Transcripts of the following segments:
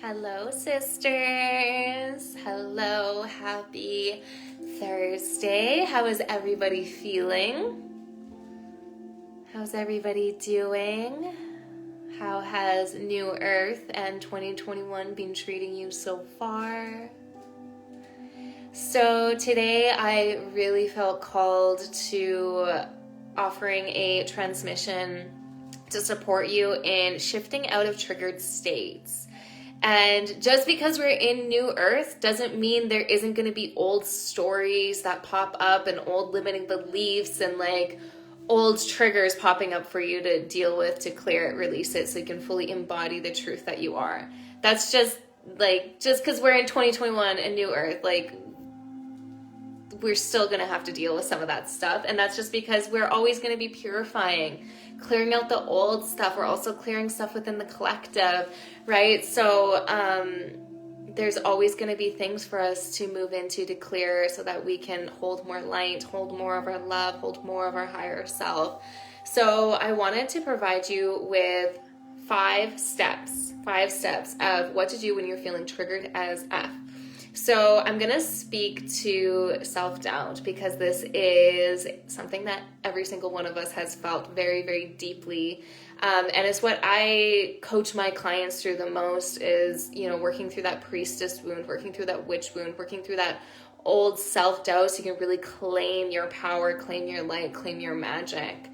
Hello, sisters. Hello, happy Thursday. How is everybody feeling? How's everybody doing? How has New Earth and 2021 been treating you so far? So today I really felt called to offering a transmission to support you in shifting out of triggered states. And just because we're in New Earth doesn't mean there isn't going to be old stories that pop up and old limiting beliefs and like old triggers popping up for you to deal with, to clear it, release it, so you can fully embody the truth that you are. That's just because we're in 2021 and New Earth, like we're still going to have to deal with some of that stuff. And that's just because we're always going to be purifying, clearing out the old stuff. We're also clearing stuff within the collective, right? So there's always going to be things for us to move into, to clear, so that we can hold more light, hold more of our love, hold more of our higher self. So I wanted to provide you with 5 steps of what to do when you're feeling triggered as F. So I'm going to speak to self-doubt, because this is something that every single one of us has felt very, very deeply. And it's what I coach my clients through the most is, working through that priestess wound, working through that witch wound, working through that old self-doubt so you can really claim your power, claim your light, claim your magic.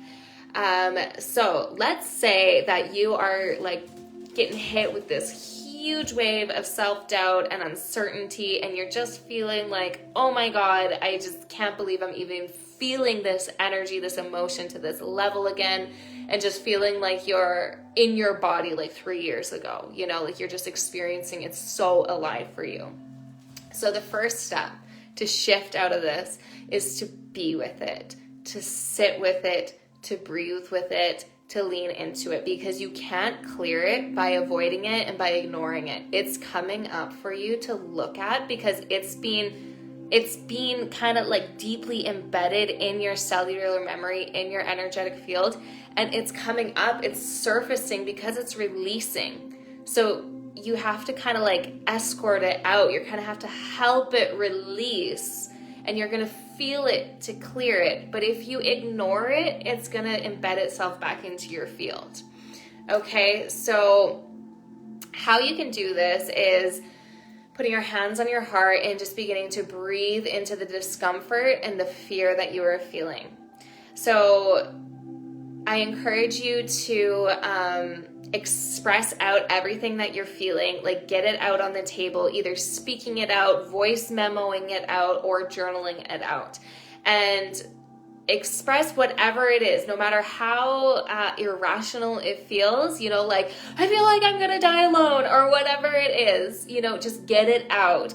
So let's say that you are getting hit with this huge wave of self-doubt and uncertainty, and you're just feeling like, oh my God, I just can't believe I'm even feeling this energy, this emotion to this level again, and just feeling like you're in your body like 3 years ago, like you're just experiencing it so alive for you. So the first step to shift out of this is to be with it, to sit with it, to breathe with it, to lean into it, because you can't clear it by avoiding it and by ignoring it. It's coming up for you to look at, because it's been kind of deeply embedded in your cellular memory, in your energetic field, and it's coming up, it's surfacing because it's releasing. So you have to kind of escort it out. You kind of have to help it release, and you're going to feel it to clear it. But if you ignore it, it's going to embed itself back into your field. Okay, so how you can do this is putting your hands on your heart and just beginning to breathe into the discomfort and the fear that you are feeling. So I encourage you to express out everything that you're feeling, get it out on the table, either speaking it out, voice memoing it out, or journaling it out. And express whatever it is, no matter how irrational it feels, I feel like I'm gonna die alone, or whatever it is, just get it out.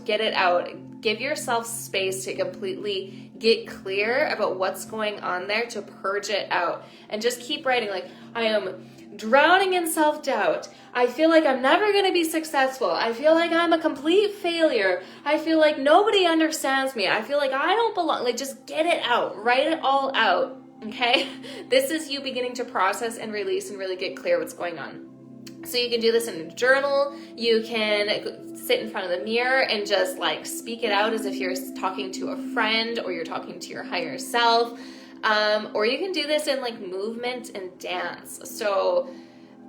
Give yourself space to completely get clear about what's going on there, to purge it out, and just keep writing, I am drowning in self-doubt. I feel like I'm never going to be successful. I feel like I'm a complete failure. I feel like nobody understands me. I feel like I don't belong. Just get it out. Write it all out. Okay? This is you beginning to process and release and really get clear what's going on. So you can do this in a journal. You can sit in front of the mirror and just speak it out as if you're talking to a friend, or you're talking to your higher self. Or you can do this in movement and dance. So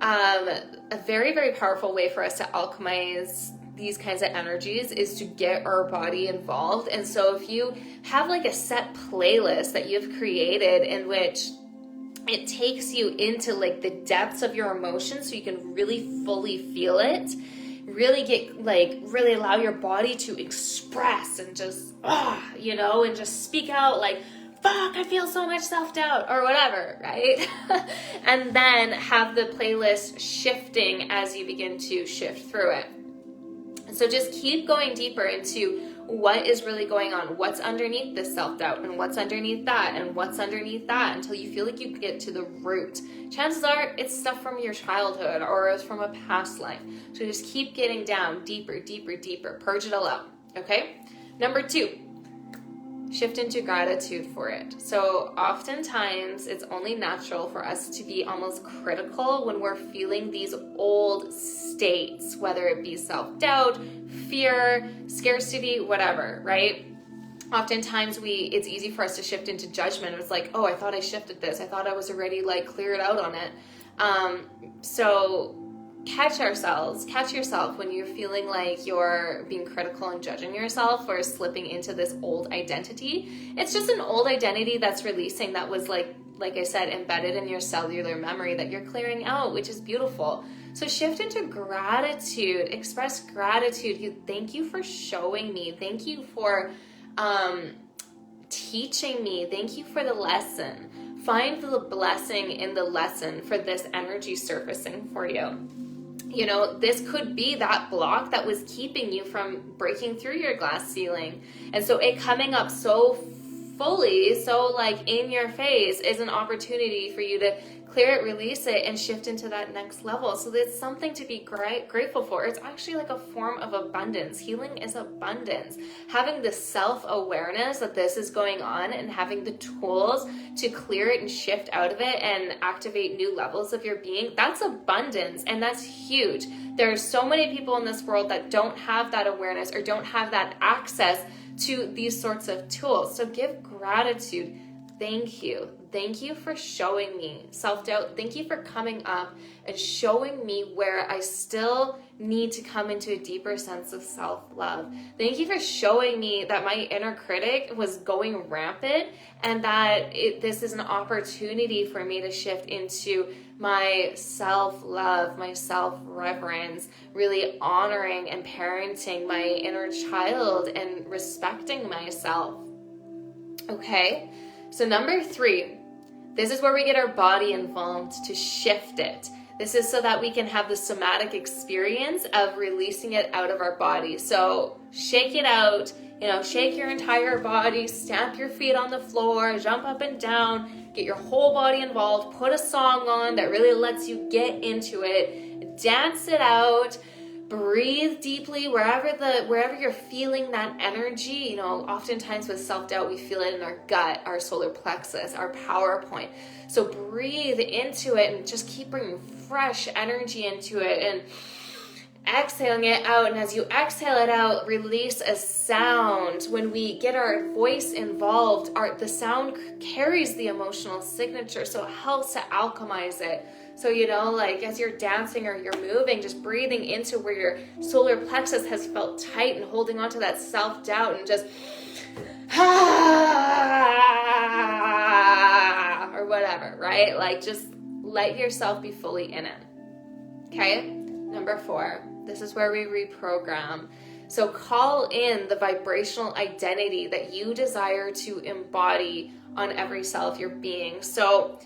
a very, very powerful way for us to alchemize these kinds of energies is to get our body involved. And so if you have a set playlist that you've created in which it takes you into the depths of your emotions, so you can really fully feel it, really get really allow your body to express and just and just speak out fuck, I feel so much self-doubt, or whatever, right? And then have the playlist shifting as you begin to shift through it. So just keep going deeper into what is really going on, what's underneath this self-doubt, and what's underneath that, and what's underneath that, until you feel like you get to the root. Chances are it's stuff from your childhood, or it's from a past life. So just keep getting down deeper, deeper, deeper. Purge it all out, okay? Number 2. shift into gratitude for it. So oftentimes it's only natural for us to be almost critical when we're feeling these old states, whether it be self-doubt, fear, scarcity, whatever, right? Oftentimes it's easy for us to shift into judgment. It's like, oh, I thought I shifted this. I thought I was already like cleared out on it. So catch yourself when you're feeling like you're being critical and judging yourself or slipping into this old identity. It's just an old identity that's releasing, that was like I said, embedded in your cellular memory that you're clearing out, which is beautiful. So shift into gratitude, express gratitude. Thank you for showing me. Thank you for teaching me. Thank you for the lesson. Find the blessing in the lesson for this energy surfacing for you. You know, this could be that block that was keeping you from breaking through your glass ceiling. And so it coming up so fully, so like in your face, is an opportunity for you to clear it, release it, and shift into that next level. So it's something to be grateful for. It's actually like a form of abundance. Healing is abundance. Having the self-awareness that this is going on and having the tools to clear it and shift out of it and activate new levels of your being, that's abundance, and that's huge. There are so many people in this world that don't have that awareness or don't have that access to these sorts of tools. So give gratitude. Thank you. Thank you for showing me self-doubt. Thank you for coming up and showing me where I still need to come into a deeper sense of self-love. Thank you for showing me that my inner critic was going rampant and that this is an opportunity for me to shift into my self-love, my self-reverence, really honoring and parenting my inner child and respecting myself. Okay? So number 3, this is where we get our body involved to shift it. This is so that we can have the somatic experience of releasing it out of our body. So shake it out, shake your entire body, stamp your feet on the floor, jump up and down, get your whole body involved, put a song on that really lets you get into it, dance it out. Breathe deeply wherever you're feeling that energy. Oftentimes with self-doubt, we feel it in our gut, our solar plexus, our power point. So breathe into it and just keep bringing fresh energy into it and exhaling it out. And as you exhale it out, release a sound. When we get our voice involved, the sound carries the emotional signature, so it helps to alchemize it. So, as you're dancing or you're moving, just breathing into where your solar plexus has felt tight and holding on to that self-doubt and just, or whatever, right? Like, just let yourself be fully in it. Okay? Number 4, this is where we reprogram. So call in the vibrational identity that you desire to embody on every cell of your being. So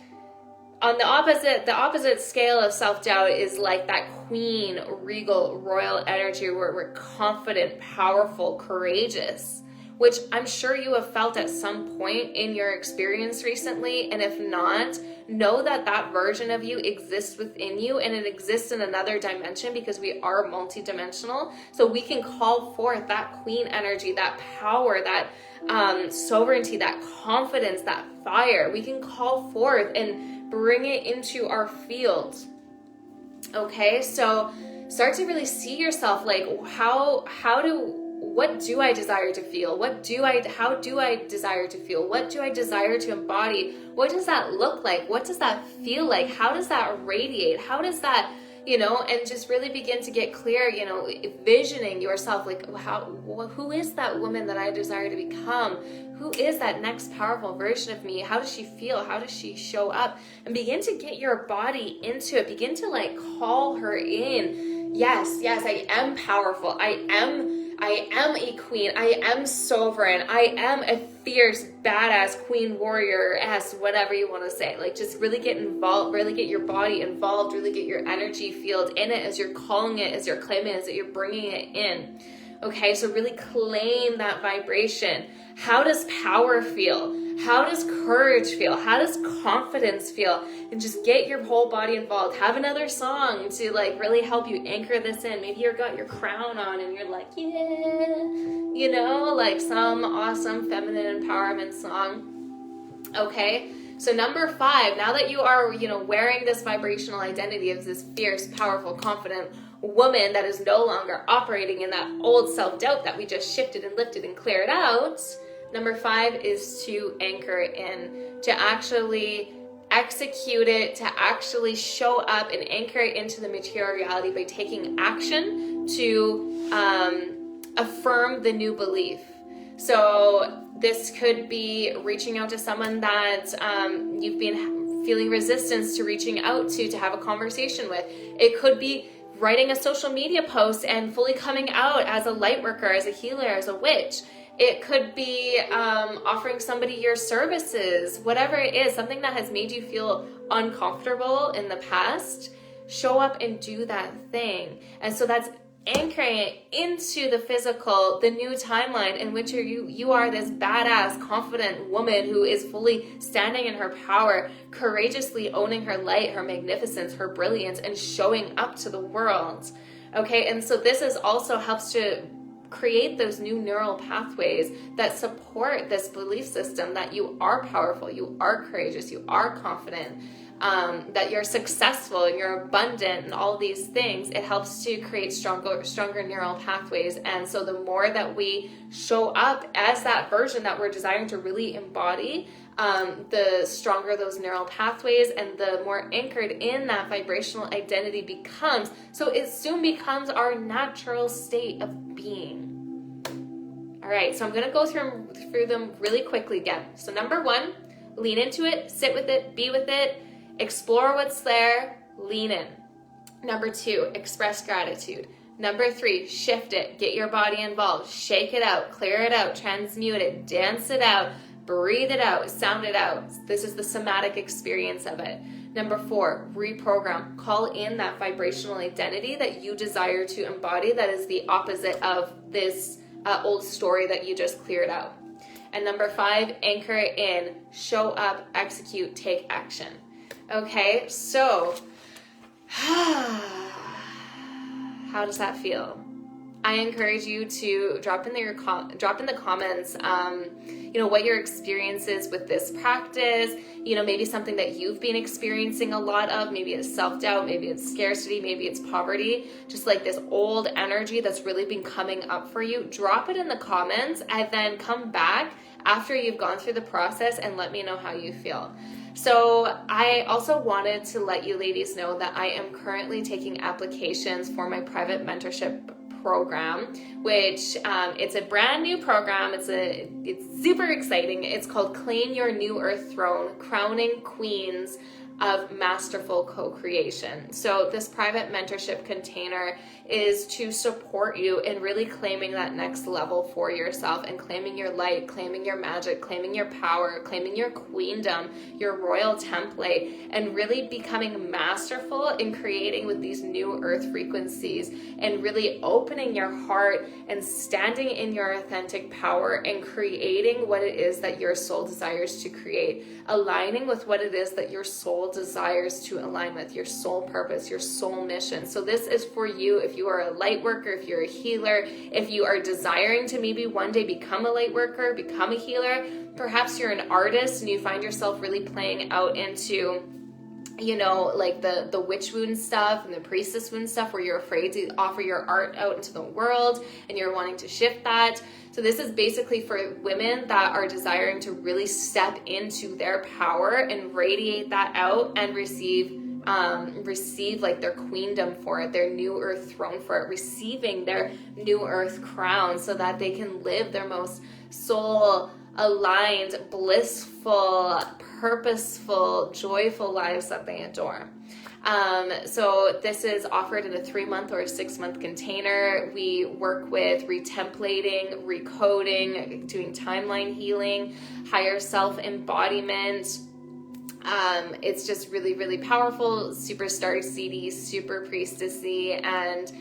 on the opposite scale of self-doubt is like that queen, regal, royal energy where we're confident, powerful, courageous, which I'm sure you have felt at some point in your experience recently. And if not, know that that version of you exists within you, and it exists in another dimension because we are multidimensional. So we can call forth that queen energy, that power, that sovereignty, that confidence, that fire. We can call forth and bring it into our field. Okay, so start to really see yourself like, what do I desire to feel? How do I desire to feel? What do I desire to embody? What does that look like? What does that feel like? How does that radiate? How does that, and just really begin to get clear, envisioning yourself like, who is that woman that I desire to become? Who is that next powerful version of me? How does she feel? How does she show up? And begin to get your body into it. Begin to call her in. Yes, I am powerful. I am a queen. I am sovereign. I am a fierce, badass queen warrior, whatever you want to say. Just really get involved, really get your body involved, really get your energy field in it as you're calling it, as you're claiming it, as you're bringing it in. Okay, so really claim that vibration. How does power feel? How does courage feel? How does confidence feel? And just get your whole body involved. Have another song to like really help you anchor this in. Maybe you've got your crown on and you're like, yeah, you know, like some awesome feminine empowerment song. Okay, so number 5, now that you are, wearing this vibrational identity of this fierce, powerful, confident woman that is no longer operating in that old self-doubt that we just shifted and lifted and cleared out, number 5 is to anchor in, to actually execute it, to actually show up and anchor it into the material reality by taking action to affirm the new belief. So this could be reaching out to someone that you've been feeling resistance to reaching out to have a conversation with. It could be writing a social media post and fully coming out as a light worker, as a healer, as a witch. It could be offering somebody your services, whatever it is, something that has made you feel uncomfortable in the past. Show up and do that thing. And so that's anchoring it into the physical, the new timeline in which you are this badass, confident woman who is fully standing in her power, courageously owning her light, her magnificence, her brilliance, and showing up to the world. Okay, and so this is also helps to create those new neural pathways that support this belief system that you are powerful, you are courageous, you are confident, that you're successful and you're abundant and all these things. It helps to create stronger neural pathways. And so the more that we show up as that version that we're desiring to really embody, the stronger those neural pathways and the more anchored in that vibrational identity becomes. So it soon becomes our natural state of being. All right, so I'm going to go through them really quickly again. So number 1, lean into it, sit with it, be with it, explore what's there, lean in. Number 2, express gratitude. Number 3, shift it, get your body involved, shake it out, clear it out, transmute it, dance it out, breathe it out, sound it out. This is the somatic experience of it. Number 4, reprogram. Call in that vibrational identity that you desire to embody that is the opposite of this old story that you just cleared out. And number 5, anchor it in, show up, execute, take action. Okay, so how does that feel? I encourage you to drop in the comments, what your experience is with this practice. Maybe something that you've been experiencing a lot of. Maybe it's self-doubt, maybe it's scarcity, maybe it's poverty. Just like this old energy that's really been coming up for you. Drop it in the comments and then come back after you've gone through the process and let me know how you feel. So I also wanted to let you ladies know that I am currently taking applications for my private mentorship program, which it's a brand new program. It's super exciting. It's called Claim Your New Earth Throne, Crowning Queens of Masterful Co-Creation. So this private mentorship container is to support you in really claiming that next level for yourself and claiming your light, claiming your magic, claiming your power, claiming your queendom, your royal template, and really becoming masterful in creating with these new earth frequencies and really opening your heart and standing in your authentic power and creating what it is that your soul desires to create, aligning with what it is that your soul desires to align with, your soul purpose, your soul mission. So this is for you if you are a light worker, if you're a healer, if you are desiring to maybe one day become a light worker, become a healer. Perhaps you're an artist and you find yourself really playing out into like the witch wound stuff and the priestess wound stuff where you're afraid to offer your art out into the world and you're wanting to shift that. So this is basically for women that are desiring to really step into their power and radiate that out and receive like their queendom for it, their new earth throne for it, receiving their new earth crown so that they can live their most soul aligned, blissful, purposeful, joyful lives that they adore. So this is offered in a 3-month or a 6-month container. We work with retemplating, recoding, doing timeline healing, higher self embodiment. It's just really, really powerful, super star seedy, super priestessy, and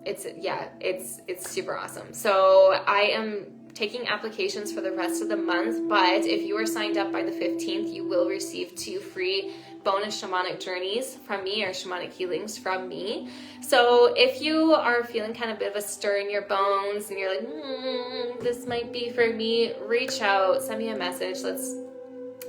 it's super awesome. So I am taking applications for the rest of the month, but if you are signed up by the 15th, you will receive 2 free bonus shamanic journeys from me, or shamanic healings from me. So if you are feeling kind of a bit of a stir in your bones and you're like, this might be for me, reach out, send me a message, let's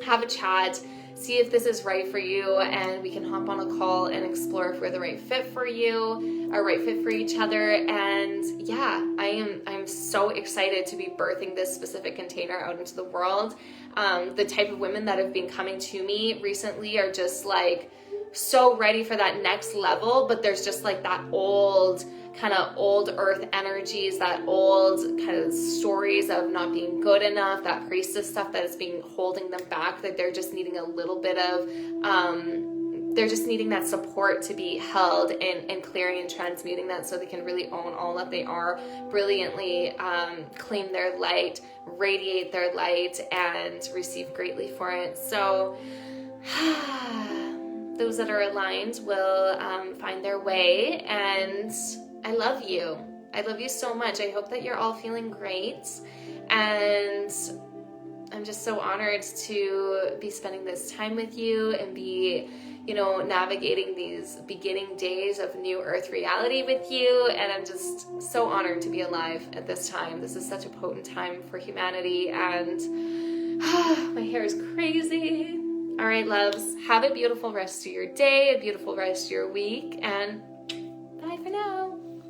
have a chat, see if this is right for you, and we can hop on a call and explore if we're the right fit for you, or right fit for each other. And yeah, I'm so excited to be birthing this specific container out into the world. The type of women that have been coming to me recently are just like so ready for that next level, but there's just like that old earth energies, that old kind of stories of not being good enough, that priestess stuff that is being holding them back, that they're just needing a little bit of they're just needing that support to be held and clearing and transmuting that, so they can really own all that they are brilliantly, claim their light, radiate their light, and receive greatly for it. So those that are aligned will find their way, and I love you. I love you so much. I hope that you're all feeling great, and I'm just so honored to be spending this time with you and be, navigating these beginning days of new earth reality with you. And I'm just so honored to be alive at this time. This is such a potent time for humanity, and my hair is crazy. All right, loves, have a beautiful rest of your day, a beautiful rest of your week, and bye for now.